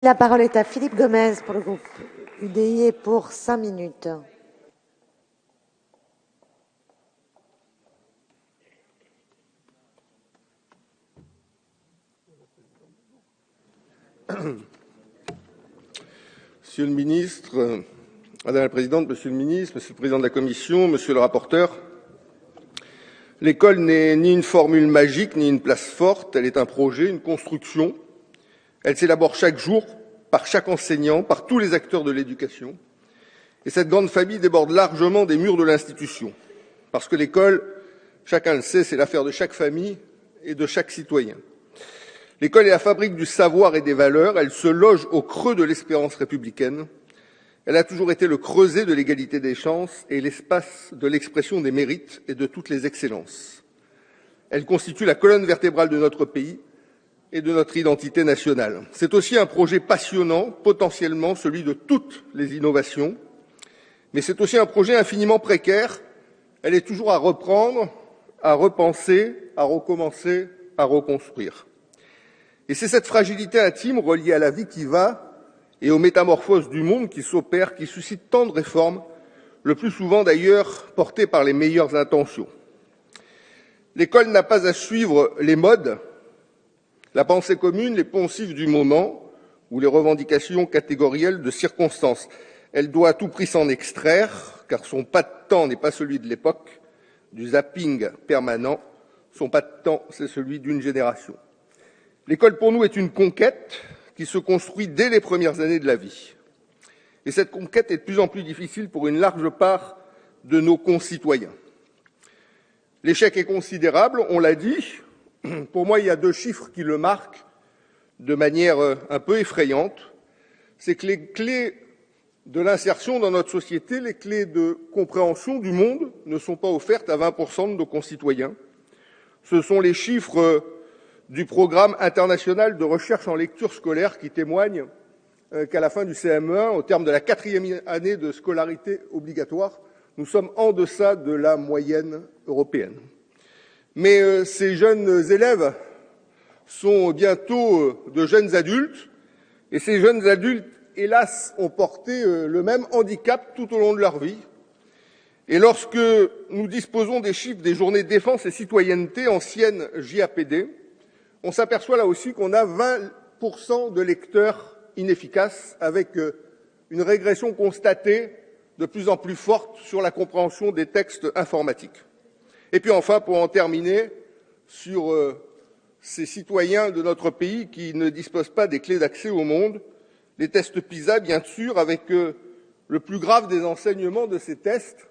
La parole est à Philippe Gomez pour le groupe UDI et pour 5 minutes. Monsieur le ministre, Madame la Présidente, Monsieur le ministre, Monsieur le Président de la Commission, Monsieur le rapporteur, l'école n'est ni une formule magique, ni une place forte, elle est un projet, une construction. Elle s'élabore chaque jour par chaque enseignant, par tous les acteurs de l'éducation. Et cette grande famille déborde largement des murs de l'institution. Parce que l'école, chacun le sait, c'est l'affaire de chaque famille et de chaque citoyen. L'école est la fabrique du savoir et des valeurs, elle se loge au creux de l'espérance républicaine. Elle a toujours été le creuset de l'égalité des chances et l'espace de l'expression des mérites et de toutes les excellences. Elle constitue la colonne vertébrale de notre pays et de notre identité nationale. C'est aussi un projet passionnant, potentiellement celui de toutes les innovations, mais c'est aussi un projet infiniment précaire. Elle est toujours à reprendre, à repenser, à recommencer, à reconstruire. Et c'est cette fragilité intime reliée à la vie qui va et aux métamorphoses du monde qui s'opèrent, qui suscite tant de réformes, le plus souvent d'ailleurs portées par les meilleures intentions. L'école n'a pas à suivre les modes, la pensée commune, les poncifs du moment ou les revendications catégorielles de circonstances. Elle doit à tout prix s'en extraire, car son pas de temps n'est pas celui de l'époque, du zapping permanent. Son pas de temps, c'est celui d'une génération. L'école, pour nous, est une conquête qui se construit dès les premières années de la vie. Et cette conquête est de plus en plus difficile pour une large part de nos concitoyens. L'échec est considérable, on l'a dit. Pour moi, il y a 2 chiffres qui le marquent de manière un peu effrayante. C'est que les clés de l'insertion dans notre société, les clés de compréhension du monde ne sont pas offertes à 20% de nos concitoyens. Ce sont les chiffres du programme international de recherche en lecture scolaire qui témoignent qu'à la fin du CM1, au terme de la 4e année de scolarité obligatoire, nous sommes en deçà de la moyenne européenne. Mais ces jeunes élèves sont bientôt de jeunes adultes, et ces jeunes adultes, hélas, ont porté le même handicap tout au long de leur vie. Et lorsque nous disposons des chiffres des journées défense et citoyenneté, anciennes JAPD, on s'aperçoit là aussi qu'on a 20% de lecteurs inefficaces, avec une régression constatée de plus en plus forte sur la compréhension des textes informatiques. Et puis enfin, pour en terminer, sur ces citoyens de notre pays qui ne disposent pas des clés d'accès au monde, les tests PISA, bien sûr, avec le plus grave des enseignements de ces tests,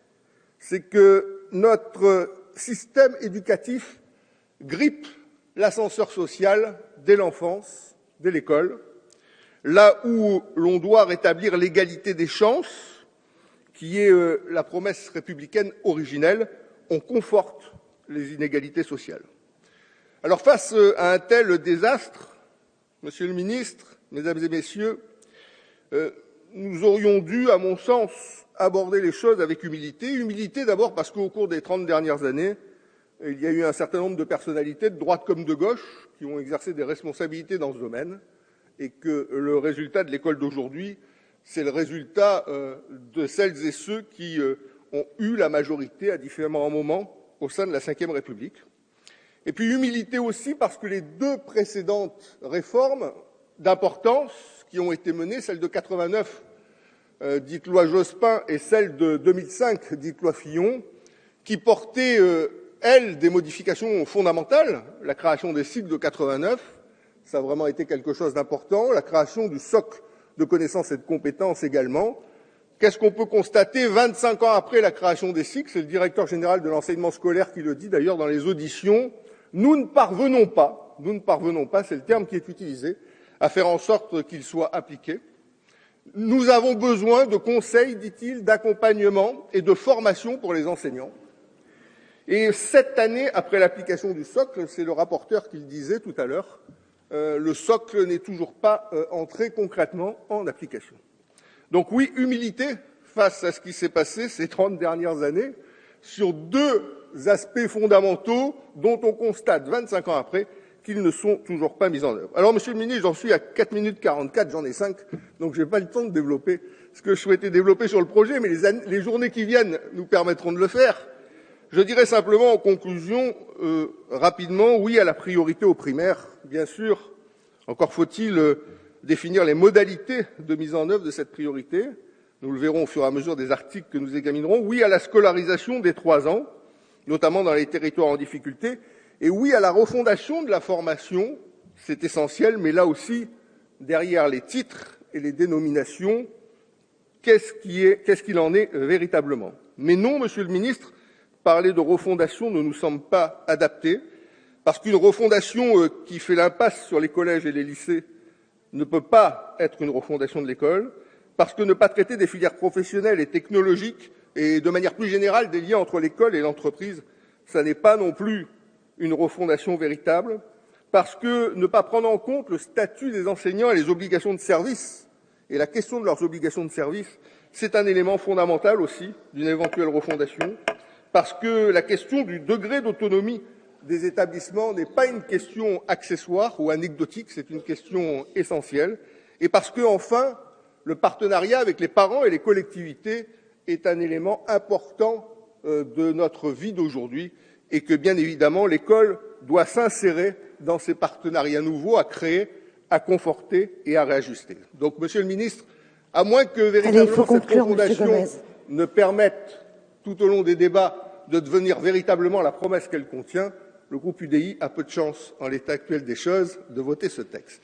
c'est que notre système éducatif grippe l'ascenseur social dès l'enfance, dès l'école, là où l'on doit rétablir l'égalité des chances, qui est la promesse républicaine originelle, on conforte les inégalités sociales. Alors face à un tel désastre, Monsieur le ministre, Mesdames et Messieurs, nous aurions dû, à mon sens, aborder les choses avec humilité. Humilité d'abord parce qu'au cours des 30 dernières années, il y a eu un certain nombre de personnalités, de droite comme de gauche, qui ont exercé des responsabilités dans ce domaine, et que le résultat de l'école d'aujourd'hui, c'est le résultat de celles et ceux qui ont eu la majorité à différents moments au sein de la Ve République. Et puis humilité aussi parce que les 2 précédentes réformes d'importance qui ont été menées, celle de 89, dite loi Jospin, et celle de 2005, dite loi Fillon, qui portaient, elles, des modifications fondamentales, la création des cycles de 89, ça a vraiment été quelque chose d'important, la création du socle de connaissances et de compétences également. Qu'est-ce qu'on peut constater 25 ans après la création des cycles? C'est le directeur général de l'enseignement scolaire qui le dit d'ailleurs dans les auditions. Nous ne parvenons pas, c'est le terme qui est utilisé, à faire en sorte qu'ils soient appliqués. Nous avons besoin de conseils, dit-il, d'accompagnement et de formation pour les enseignants. Et 7 années après l'application du socle, c'est le rapporteur qui le disait tout à l'heure, le socle n'est toujours pas entré concrètement en application. Donc oui, humilité face à ce qui s'est passé ces 30 dernières années sur 2 aspects fondamentaux dont on constate 25 ans après qu'ils ne sont toujours pas mis en œuvre. Alors, Monsieur le ministre, j'en suis à 4 minutes 44, j'en ai 5, donc je n'ai pas le temps de développer ce que je souhaitais développer sur le projet, mais les journées qui viennent nous permettront de le faire. Je dirais simplement en conclusion, rapidement, oui à la priorité aux primaires, bien sûr. Encore faut-il définir les modalités de mise en œuvre de cette priorité. Nous le verrons au fur et à mesure des articles que nous examinerons. Oui à la scolarisation des 3 ans, notamment dans les territoires en difficulté. Et oui à la refondation de la formation, c'est essentiel, mais là aussi, derrière les titres et les dénominations, qu'est-ce qu'il en est véritablement? Mais non, Monsieur le Ministre, parler de refondation ne nous semble pas adapté, parce qu'une refondation qui fait l'impasse sur les collèges et les lycées ne peut pas être une refondation de l'école, parce que ne pas traiter des filières professionnelles et technologiques et de manière plus générale des liens entre l'école et l'entreprise, ça n'est pas non plus une refondation véritable, parce que ne pas prendre en compte le statut des enseignants et les obligations de service, et la question de leurs obligations de service, c'est un élément fondamental aussi d'une éventuelle refondation, parce que la question du degré d'autonomie des établissements n'est pas une question accessoire ou anecdotique, c'est une question essentielle, et parce que, enfin, le partenariat avec les parents et les collectivités est un élément important de notre vie d'aujourd'hui, et que, bien évidemment, l'école doit s'insérer dans ces partenariats nouveaux à créer, à conforter et à réajuster. Donc, Monsieur le Ministre, à moins que véritablement cette refondation ne permette, tout au long des débats, de devenir véritablement la promesse qu'elle contient, le groupe UDI a peu de chance, en l'état actuel des choses, de voter ce texte.